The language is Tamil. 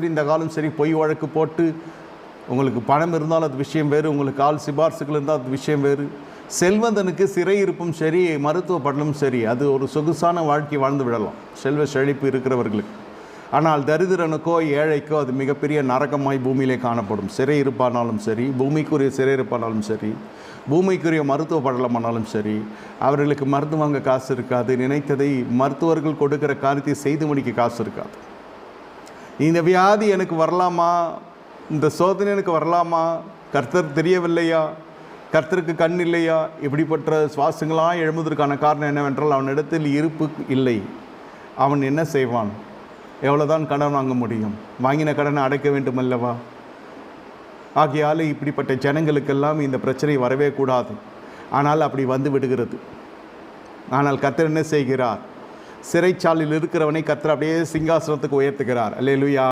இந்த காலம் சரி, பொய் வழக்கு போட்டு உங்களுக்கு பணம் இருந்தாலும் அது விஷயம் வேறு, உங்களுக்கு ஆள் சிபார்சுகள் இருந்தால் அது விஷயம் வேறு. செல்வந்தனுக்கு சிறையிருப்பும் சரி, மருத்துவ படலும் சரி, அது ஒரு சொகுசான வாழ்க்கை வாழ்ந்து விடலாம் செல்வ செழிப்பு இருக்கிறவர்களுக்கு. ஆனால் தரித்திரனுக்கோ ஏழைக்கோ அது மிகப்பெரிய நரகமாய் பூமியிலே காணப்படும். சிறையிருப்பானாலும் சரி, பூமிக்குரிய சிறையிருப்பானாலும் சரி, பூமிக்குரிய மருத்துவ படலமானாலும் சரி, அவர்களுக்கு மருந்து வாங்க காசு இருக்காது. நினைத்ததை மருத்துவர்கள் கொடுக்கிற காரியத்தை செய்து முடிக்க காசு இருக்காது. இந்த வியாதி எனக்கு வரலாமா, இந்த சோதனை எனக்கு வரலாமா, கர்த்தர் தெரியவில்லையா, கர்த்தருக்கு கண் இல்லையா, இப்படிப்பட்ட சுவாசங்களாக எழும்புவதற்கான காரணம் என்னவென்றால் அவனிடத்தில் இருப்பு இல்லை. அவன் என்ன செய்வான்? எவ்வளோதான் கடன் வாங்க முடியும்? வாங்கின கடனை அடைக்க வேண்டும் அல்லவா? ஆகையால் இப்படிப்பட்ட ஜனங்களுக்கெல்லாம் இந்த பிரச்சனை வரவே கூடாது. ஆனால் அப்படி வந்து விடுகிறது. ஆனால் கர்த்தர் என்ன செய்கிறார்? சிறைச்சாலையில் இருக்கிறவனை கர்த்தர் அப்படியே சிங்காசனத்துக்கு உயர்த்துகிறார். அல்லேலூயா.